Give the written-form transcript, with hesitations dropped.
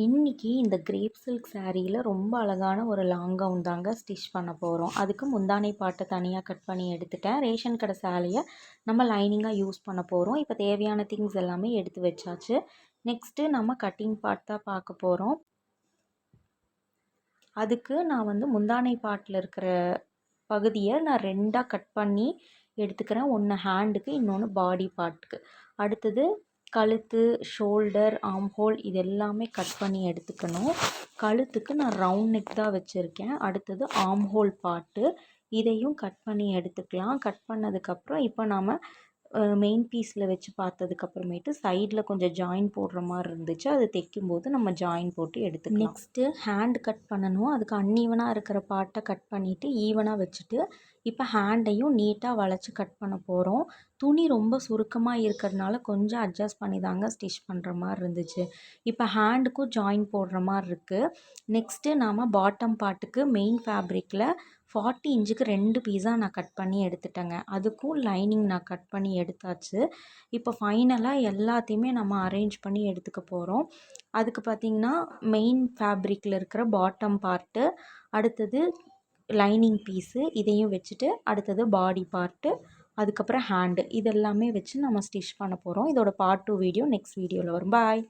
இன்னைக்கு இந்த grape silk சாரியில் ரொம்ப அழகான ஒரு லாங் கவுன் தாங்க ஸ்டிச் பண்ண போகிறோம். அதுக்கு முந்தானை பாட்டை தனியாக கட் பண்ணி எடுத்துட்டேன். ரேஷன் கடை சேலையை நம்ம லைனிங்காக யூஸ் பண்ண போகிறோம். இப்போ தேவையான திங்ஸ் எல்லாமே எடுத்து வச்சாச்சு. நெக்ஸ்ட்டு நம்ம கட்டிங் பார்ட் தான் பார்க்க போகிறோம். அதுக்கு நான் முந்தானை பாட்டில் இருக்கிற பகுதியை நான் ரெண்டாக கட் பண்ணி எடுத்துக்கிறேன். ஒன்று ஹேண்டுக்கு, இன்னொன்று பாடி பார்ட்டுக்கு. அடுத்தது கழுத்து, ஷோல்டர், ஆம் ஹோல் இது எல்லாமே கட் பண்ணி எடுத்துக்கணும். கழுத்துக்கு நான் ரவுண்ட் நெக் தான் வச்சுருக்கேன். அடுத்தது ஆம் ஹோல் பார்ட்டு இதையும் கட் பண்ணி எடுத்துக்கலாம். கட் பண்ணதுக்கப்புறம் இப்போ நாம் மெயின் பீஸில் வச்சு பார்த்ததுக்கப்புறமேட்டு சைடில் கொஞ்சம் ஜாயின் போடுற மாதிரி இருந்துச்சு. அது தைக்கும்போது நம்ம ஜாயின் போட்டு எடுத்துக்கலாம். நெக்ஸ்ட்டு ஹேண்ட் கட் பண்ணணும். அதுக்கு அன்ஈவனாக இருக்கிற பார்ட்டை கட் பண்ணிவிட்டு ஈவனாக வச்சுட்டு இப்போ ஹேண்டையும் நீட்டாக வளைச்சி கட் பண்ண போகிறோம். துணி ரொம்ப சுருக்கமாக இருக்கிறதுனால கொஞ்சம் அட்ஜஸ்ட் பண்ணி தாங்க ஸ்டிச் பண்ணுற மாதிரி இருந்துச்சு. இப்போ ஹேண்டுக்கும் ஜாயின் போடுற மாதிரி இருக்குது. நெக்ஸ்ட்டு நாம் பாட்டம் பார்ட்டுக்கு மெயின் ஃபேப்ரிக்கில் 40 இன்ச்சுக்கு 2 பீஸாக நான் கட் பண்ணி எடுத்துட்டேங்க. அதுக்கும் லைனிங் நான் கட் பண்ணி எடுத்தாச்சு. இப்போ ஃபைனலாக எல்லாத்தையுமே நம்ம அரேஞ்ச் பண்ணி எடுத்துக்க போகிறோம். அதுக்கு பார்த்திங்கன்னா மெயின் ஃபேப்ரிக்கில் இருக்கிற பாட்டம் பார்ட்டு, அடுத்தது லைனிங் பீஸு இதையும் வச்சுட்டு, அடுத்தது பாடி பார்ட்டு, அதுக்கப்புறம் ஹேண்டு இதெல்லாமே வச்சு நம்ம ஸ்டிச் பண்ண போகிறோம். இதோட பார்ட் 2 வீடியோ நெக்ஸ்ட் வீடியோவில் வரும். பாய்.